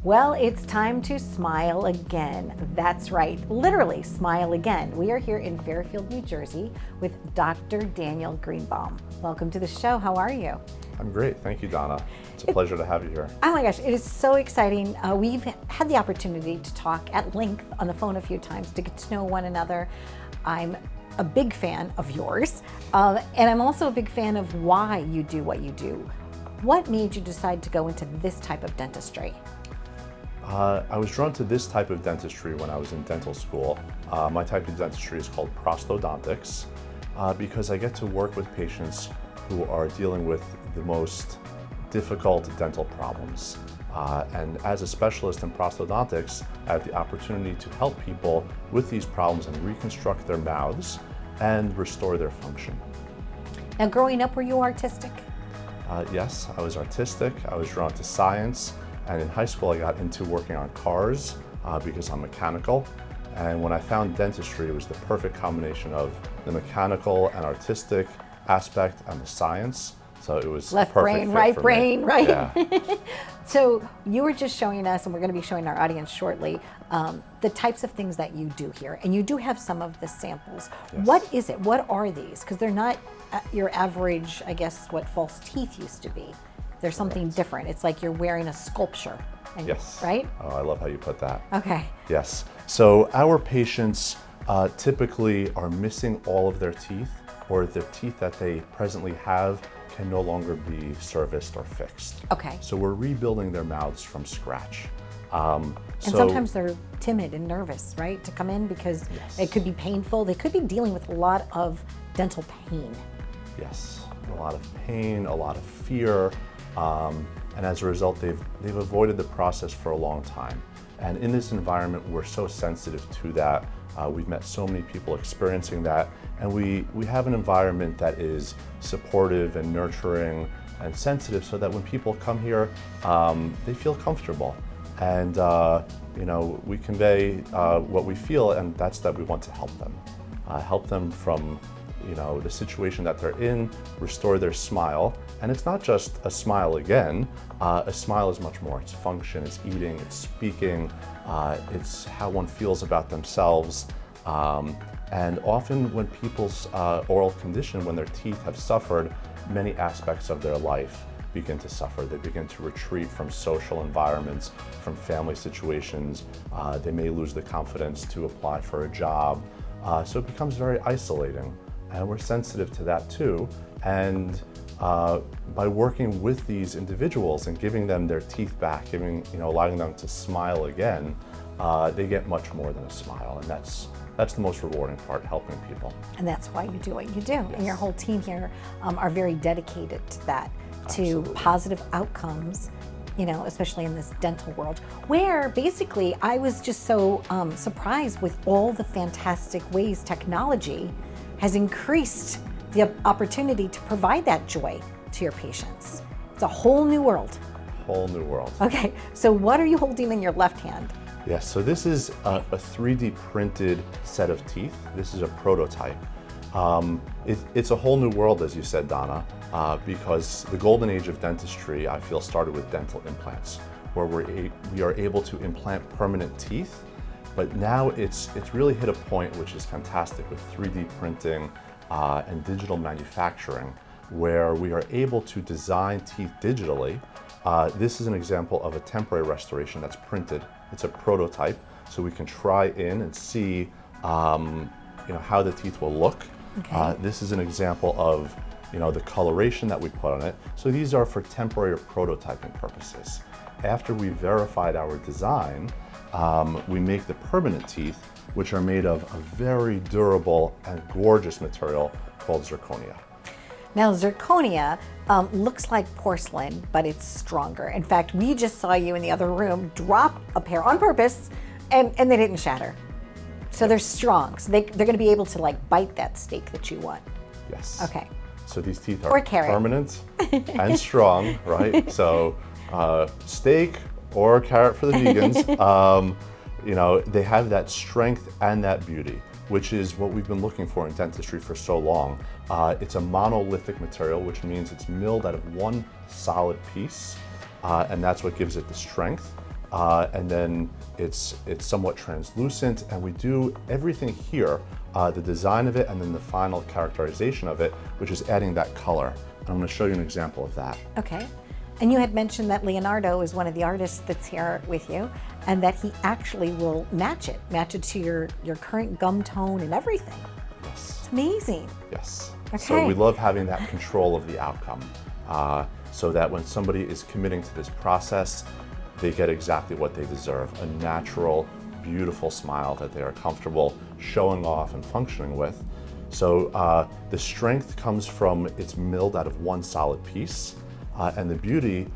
Well, it's time to smile again. That's right, literally smile again. We are here in Fairfield, New Jersey with Dr. Daniel Greenbaum. Welcome to the show. How are you? I'm great. Thank you, Donna. It's a pleasure to have you here. Oh my gosh, it is so exciting. We've had the opportunity to talk at length on the phone a few times to get to know one another. I'm a big fan of yours, and I'm also a big fan of why you do what you do. What made you decide to go into this type of dentistry? I was drawn to this type of dentistry when I was in dental school. My type of dentistry is called prosthodontics because I get to work with patients who are dealing with the most difficult dental problems. And as a specialist in prosthodontics, I have the opportunity to help people with these problems and reconstruct their mouths and restore their function. Now, growing up, were you artistic? Yes, I was artistic. I was drawn to science. And in high school, I got into working on cars because I'm mechanical. And when I found dentistry, it was the perfect combination of the mechanical and artistic aspect and the science. So it was left a perfect brain, fit right for brain, me. right? Yeah. So you were just showing us, and we're going to be showing our audience shortly, the types of things that you do here. And you do have some of the samples. Yes. What is it? What are these? Because they're not your average, I guess, what false teeth used to be. There's something different. It's like you're wearing a sculpture. And, Yes. right? Oh, I love how you put that. Okay. Yes. So our patients typically are missing all of their teeth, or the teeth that they presently have can no longer be serviced or fixed. Okay. So we're rebuilding their mouths from scratch. And sometimes they're timid and nervous, right, to come in because it could be painful. They could be dealing with a lot of dental pain. Yes, a lot of pain, a lot of fear. And as a result, they've avoided the process for a long time. And in this environment, we're so sensitive to that. We've met so many people experiencing that. And we have an environment that is supportive and nurturing and sensitive so that when people come here, they feel comfortable. And we convey what we feel, and that's that we want to help them from the situation that they're in, restore their smile. And it's not just a smile again. A smile is much more. It's function, it's eating, it's speaking, it's how one feels about themselves. And often when people's oral condition, when their teeth have suffered, many aspects of their life begin to suffer. They begin to retreat from social environments, from family situations. They may lose the confidence to apply for a job. So it becomes very isolating. And we're sensitive to that too. And by working with these individuals and giving them their teeth back, allowing them to smile again, they get much more than a smile. And that's the most rewarding part, helping people. And that's why you do what you do. Yes. And your whole team here are very dedicated to that, Absolutely. to positive outcomes, especially in this dental world, where basically I was just so surprised with all the fantastic ways technology has increased the opportunity to provide that joy to your patients. It's a whole new world. Whole new world. Okay, so what are you holding in your left hand? Yes, so this is a 3D printed set of teeth. This is a prototype. It's a whole new world, as you said, Donna, because the golden age of dentistry, I feel, started with dental implants, where we are able to implant permanent teeth. But now it's really hit a point which is fantastic with 3D printing and digital manufacturing, where we are able to design teeth digitally. This is an example of a temporary restoration that's printed. It's a prototype, so we can try in and see how the teeth will look. Okay. This is an example of the coloration that we put on it. So these are for temporary or prototyping purposes. After we verified our design, we make the permanent teeth, which are made of a very durable and gorgeous material called zirconia. Now, zirconia looks like porcelain, but it's stronger. In fact, we just saw you in the other room drop a pair on purpose, and they didn't shatter. So they're strong. So they're going to be able to bite that steak that you want. Yes. Okay. So these teeth are carrot. permanent and strong, right? So steak or carrot for the vegans. They have that strength and that beauty, which is what we've been looking for in dentistry for so long. It's a monolithic material, which means it's milled out of one solid piece, and that's what gives it the strength. and then it's somewhat translucent, and we do everything here, the design of it and then the final characterization of it, which is adding that color. And I'm going to show you an example of that. Okay. And you had mentioned that Leonardo is one of the artists that's here with you, and that he actually will match it to your current gum tone and everything. Yes. It's amazing. Yes. Okay. So we love having that control of the outcome, so that when somebody is committing to this process, they get exactly what they deserve, a natural, beautiful smile that they are comfortable showing off and functioning with. So the strength comes from it's milled out of one solid piece, and the beauty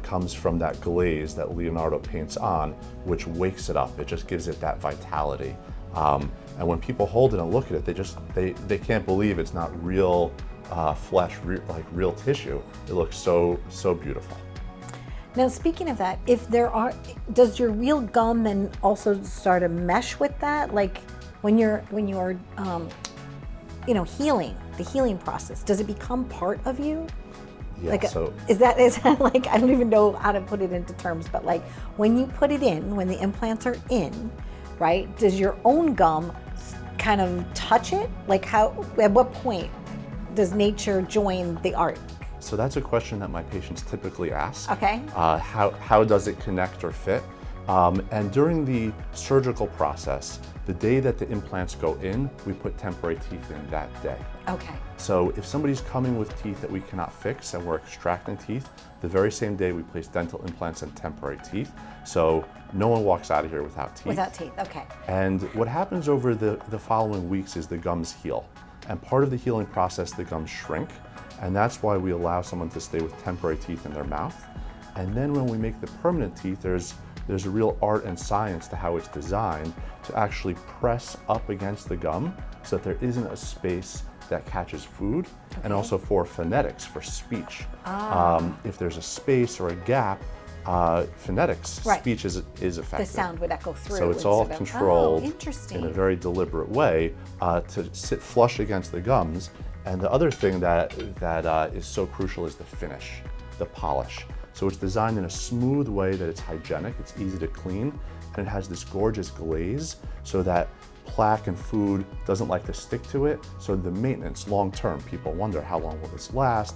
comes from that glaze that Leonardo paints on, which wakes it up. It just gives it that vitality. And when people hold it and look at it, they can't believe it's not real flesh, like real tissue. It looks so beautiful. Now, speaking of that, does your real gum then also start to mesh with that? Like when you're healing, the healing process, does it become part of you? Yeah, like, so is that like, I don't even know how to put it into terms, but like when you put it in, when the implants are in, right, does your own gum kind of touch it? Like at what point does nature join the art? So that's a question that my patients typically ask. Okay. How does it connect or fit? And during the surgical process, the day that the implants go in, we put temporary teeth in that day. Okay. So if somebody's coming with teeth that we cannot fix and we're extracting teeth, the very same day we place dental implants and temporary teeth. So no one walks out of here without teeth. Without teeth, okay. And what happens over the following weeks is the gums heal. And part of the healing process, the gums shrink. And that's why we allow someone to stay with temporary teeth in their mouth. And then when we make the permanent teeth, there's a real art and science to how it's designed to actually press up against the gum so that there isn't a space that catches food, okay. And also for phonetics, for speech. If there's a space or a gap, phonetics, right. Speech is affected. The sound would echo through. So it's all controlled in a very deliberate way to sit flush against the gums. And the other thing that is so crucial is the finish, the polish. So it's designed in a smooth way that it's hygienic, it's easy to clean, and it has this gorgeous glaze so that plaque and food doesn't like to stick to it. So the maintenance long-term, people wonder how long will this last?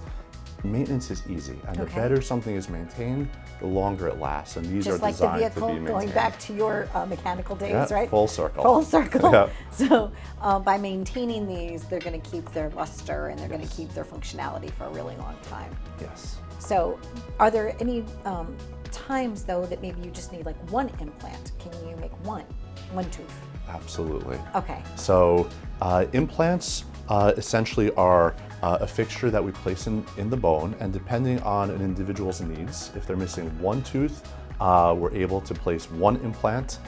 Maintenance is easy, and the better something is maintained, the longer it lasts. And these just are designed like the vehicle, to be maintained. going back to your mechanical days, yeah, right? Full circle. Full circle. Yeah. So by maintaining these, they're going to keep their luster and they're going to keep their functionality for a really long time. Yes. So are there any times though that maybe you just need like one implant? Can you make one tooth? Absolutely. Okay. So implants essentially are a fixture that we place in the bone, and depending on an individual's needs, if they're missing one tooth, we're able to place one implant,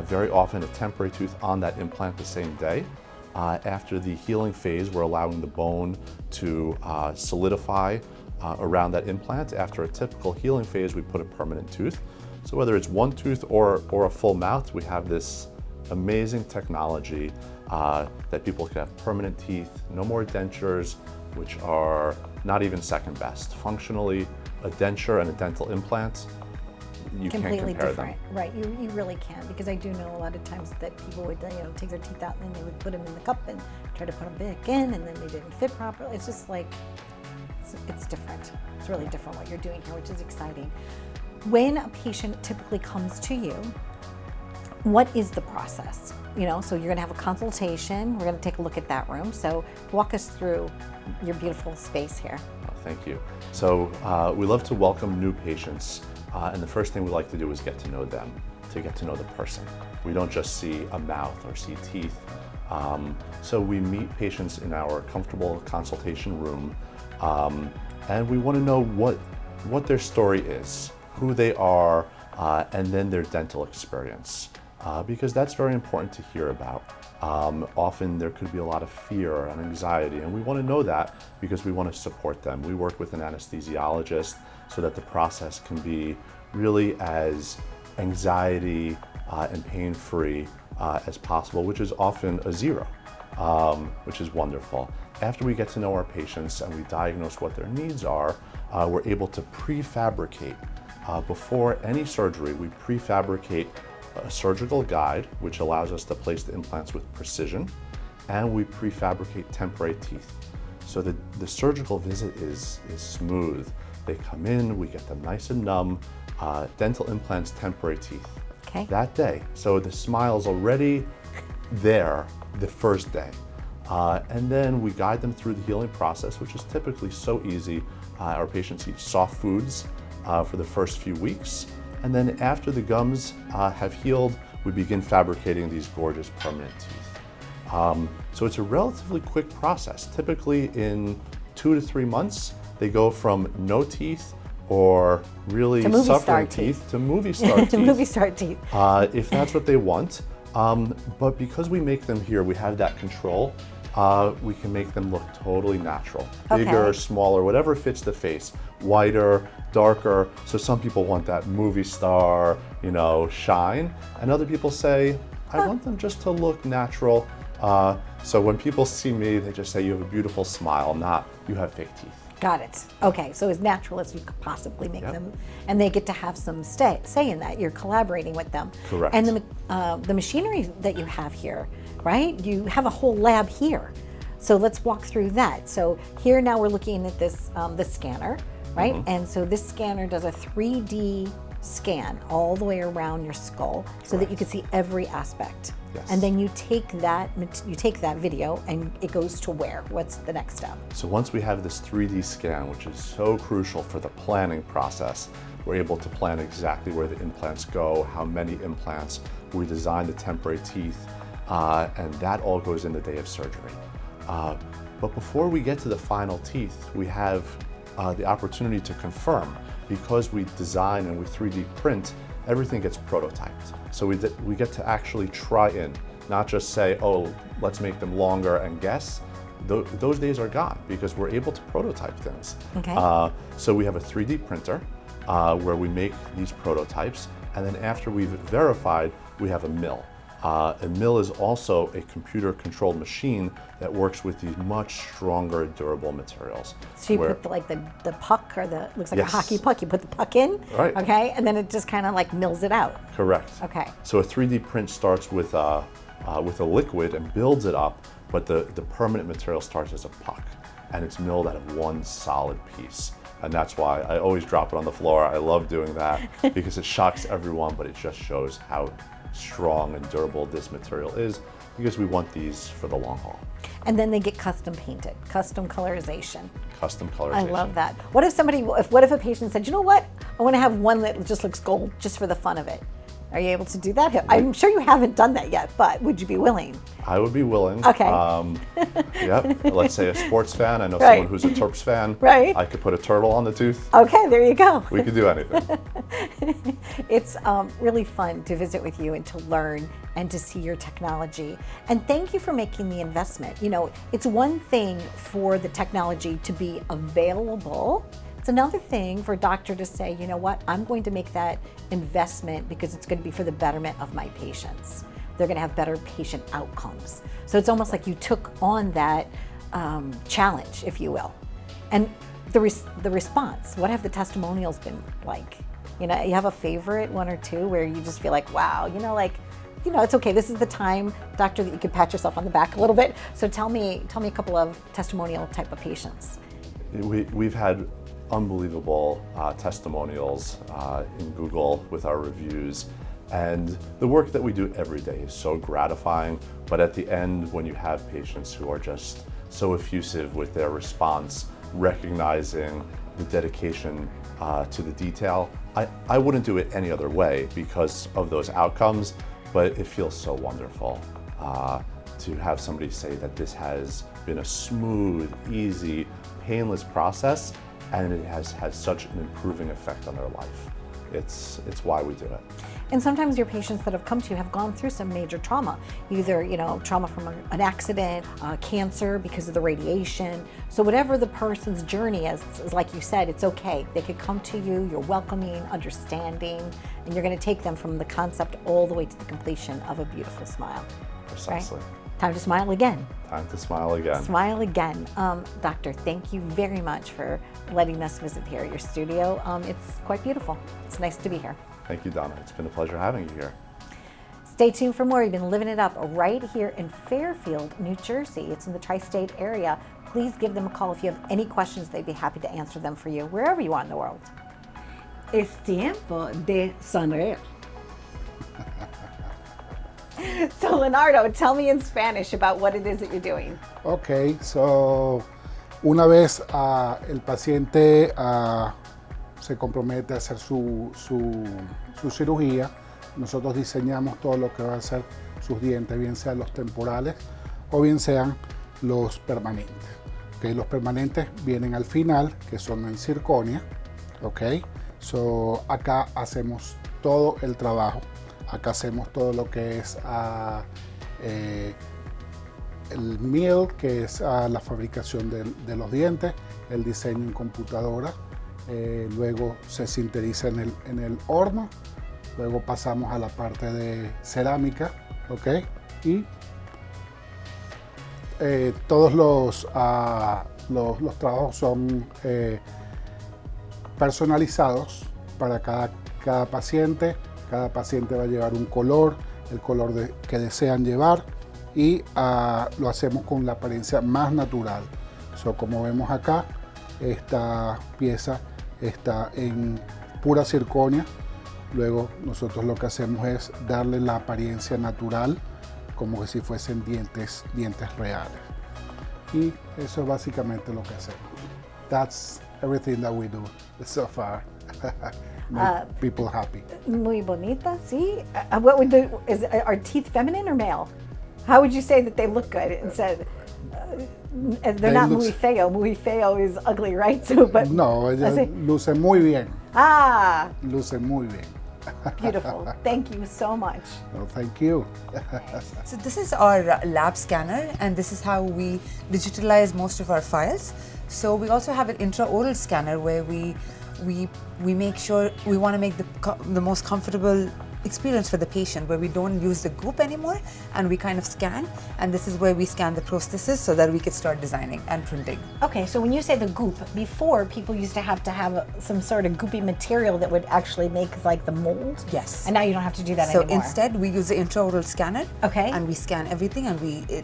very often a temporary tooth on that implant the same day. After the healing phase, we're allowing the bone to solidify around that implant. After a typical healing phase, we put a permanent tooth. So whether it's one tooth or a full mouth, we have this amazing technology that people can have permanent teeth, no more dentures, which are not even second best. Functionally, a denture and a dental implant, you completely can't compare different. them. Right, you really can, because I do know a lot of times that people would take their teeth out and then they would put them in the cup and try to put them back in, and then they didn't fit properly. It's just like, it's different. It's really different what you're doing here, which is exciting. When a patient typically comes to you, what is the process? So you're gonna have a consultation. We're gonna take a look at that room. So walk us through your beautiful space here. Oh, thank you. So we love to welcome new patients. And the first thing we like to do is get to know them, to get to know the person. We don't just see a mouth or see teeth. So we meet patients in our comfortable consultation room, and we want to know what their story is, who they are, and then their dental experience. Because that's very important to hear about. Often there could be a lot of fear and anxiety, and we want to know that because we want to support them. We work with an anesthesiologist so that the process can be really as anxiety and pain-free as possible, which is often a zero, which is wonderful. After we get to know our patients and we diagnose what their needs are, we're able to prefabricate before any surgery, we prefabricate a surgical guide, which allows us to place the implants with precision, and we prefabricate temporary teeth. So the surgical visit is smooth. They come in, we get them nice and numb, dental implants, temporary teeth. Okay. That day. So the smile's already there the first day. And then we guide them through the healing process, which is typically so easy. Our patients eat soft foods for the first few weeks. And then after the gums have healed, we begin fabricating these gorgeous permanent teeth. So it's a relatively quick process. Typically in 2 to 3 months, they go from no teeth or really suffering teeth to movie star teeth. Movie star teeth. If that's what they want. But because we make them here, we have that control. We can make them look totally natural. Bigger, smaller, whatever fits the face. Whiter, darker. So some people want that movie star, shine. And other people say, I want them just to look natural. So when people see me, they just say, you have a beautiful smile, not you have fake teeth. Got it. Okay, so as natural as you could possibly make them, and they get to have some say in that. You're collaborating with them. Correct. And the machinery that you have here, right? You have a whole lab here. So let's walk through that. So here now we're looking at this the scanner, right? And so this scanner does a 3D scan all the way around your skull so that you can see every aspect. Yes. And then you take that video and it goes to where? What's the next step? So once we have this 3D scan, which is so crucial for the planning process, we're able to plan exactly where the implants go, how many implants, we design the temporary teeth, and that all goes in the day of surgery. But before we get to the final teeth, we have the opportunity to confirm. Because we design and we 3D print, everything gets prototyped. So we get to actually try in, not just say, oh, let's make them longer and guess. Those days are gone because we're able to prototype things. Okay. So we have a 3D printer where we make these prototypes, and then after we've verified, we have a mill. A mill is also a computer-controlled machine that works with these much stronger, durable materials. So you put the puck, or looks like a hockey puck, you put the puck in, right. Okay, and then it just kind of like mills it out. Correct. Okay. So a 3D print starts with a liquid and builds it up, but the permanent material starts as a puck, and it's milled out of one solid piece. And that's why I always drop it on the floor. I love doing that because it shocks everyone, but it just shows how strong and durable this material is, because we want these for the long haul. And then they get custom painted, custom colorization. Custom colorization. I love that. What if a patient said, you know what, I want to have one that just looks gold just for the fun of it? Are you able to do that? I'm sure you haven't done that yet, but would you be willing? I would be willing. Okay. Yep. Let's say a sports fan. I know someone who's a Terps fan. Right. I could put a turtle on the tooth. Okay, there you go. We could do anything. It's really fun to visit with you and to learn and to see your technology. And thank you for making the investment. It's one thing for the technology to be available. It's another thing for a doctor to say, you know what, I'm going to make that investment because it's going to be for the betterment of my patients. They're going to have better patient outcomes. So it's almost like you took on that challenge, if you will. And the response, what have the testimonials been like? You have a favorite, one or two, where you just feel like, wow, it's okay. This is the time, doctor, that you could pat yourself on the back a little bit. So tell me a couple of testimonial type of patients. We've had unbelievable testimonials in Google with our reviews, and the work that we do every day is so gratifying. But at the end, when you have patients who are just so effusive with their response, recognizing the dedication to the detail, I wouldn't do it any other way because of those outcomes, but it feels so wonderful to have somebody say that this has been a smooth, easy, painless process, and it has had such an improving effect on their life. It's why we do it. And sometimes your patients that have come to you have gone through some major trauma, either trauma from an accident, cancer because of the radiation. So whatever the person's journey is like you said, it's okay. They could come to you, you're welcoming, understanding, and you're going to take them from the concept all the way to the completion of a beautiful smile. Precisely. Right? Time to smile again. Time to smile again. Smile again. Doctor, thank you very much for letting us visit here at your studio. It's quite beautiful. It's nice to be here. Thank you, Donna. It's been a pleasure having you here. Stay tuned for more. You've been living it up right here in Fairfield, New Jersey. It's in the tri-state area. Please give them a call if you have any questions. They'd be happy to answer them for you, wherever you are in the world. Es tiempo de sonreír. So Leonardo, tell me in Spanish about what it is that you're doing. Ok, so una vez el paciente se compromete a hacer su cirugía, nosotros diseñamos todo lo que va a ser sus dientes, bien sean los temporales o bien sean los permanentes. Okay, los permanentes vienen al final, que son en circonia. Okay, so acá hacemos todo el trabajo. Acá hacemos todo lo que es el mill, que es la fabricación de los dientes, el diseño en computadora, luego se sintetiza en el horno, luego pasamos a la parte de cerámica, ¿ok? Y todos los trabajos son personalizados para cada paciente. Cada paciente va a llevar un color, el color que desean llevar, y lo hacemos con la apariencia más natural. So, como vemos acá, esta pieza está en pura circonia. Luego nosotros lo que hacemos es darle la apariencia natural, como que si fuesen dientes reales. Y eso es básicamente lo que hacemos. That's everything that we do so far. Make people happy. Muy bonita, sí. What would are teeth feminine or male? How would you say that they look good instead? They're not muy feo. Muy feo is ugly, right? So, but no, ellas lucen muy bien. Ah, lucen muy bien. Beautiful. Thank you so much. Well, thank you. So this is our lab scanner, and this is how we digitalize most of our files. So we also have an intraoral scanner where we make sure we want to make the most comfortable experience for the patient, where we don't use the goop anymore and we kind of scan, and this is where we scan the prosthesis so that we can start designing and printing. Okay, so when you say the goop, before people used to have some sort of goopy material that would actually make like the mold. Yes. And now you don't have to do that so anymore. So instead we use the intraoral scanner. Okay. And we scan everything, and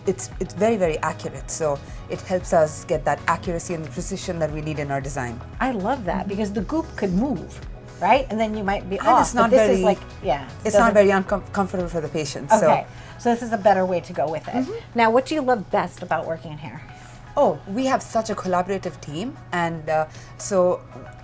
it's very, very accurate. So it helps us get that accuracy and the precision that we need in our design. I love that, because the goop could move, right? And then you might be and off. It's not but this very, is like, yeah. It's not very uncomfortable for the patient. Okay, so this is a better way to go with it. Now, what do you love best about working here? Oh, we have such a collaborative team, and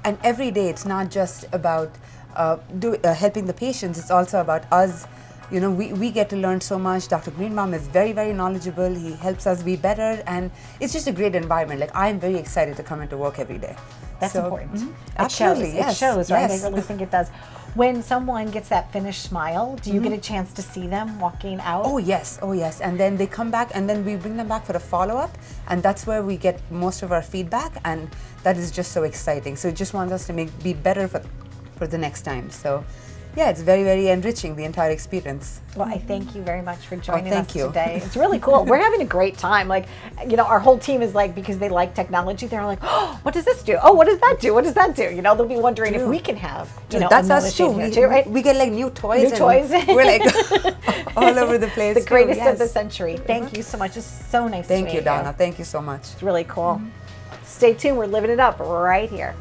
and every day it's not just about helping the patients, it's also about us. You know, we get to learn so much. Dr. Greenbaum is very, very knowledgeable. He helps us be better, and it's just a great environment. Like, I'm very excited to come into work every day. That's important. Absolutely, It shows, right? Yes. I really think it does. When someone gets that finished smile, do you get a chance to see them walking out? Oh yes. And then they come back, and then we bring them back for a follow-up, and that's where we get most of our feedback, and that is just so exciting. So it just wants us to be better for the next time. So yeah, it's very, very enriching, the entire experience. Well, I thank you very much for joining us thank you. today. It's really cool. We're having a great time. Like, you know, our whole team is like, because they like technology, they're like, oh, what does this do? Oh, what does that do? What does that do? You know, they'll be wondering if we can have, you know, that's a us too. machine here, right? We get like new toys. New toys. We're like all over the place. The greatest too. of the century. Thank you so much. It's so nice to meet you. Thank you, Donna. Thank you so much. It's really cool. Stay tuned. We're living it up right here.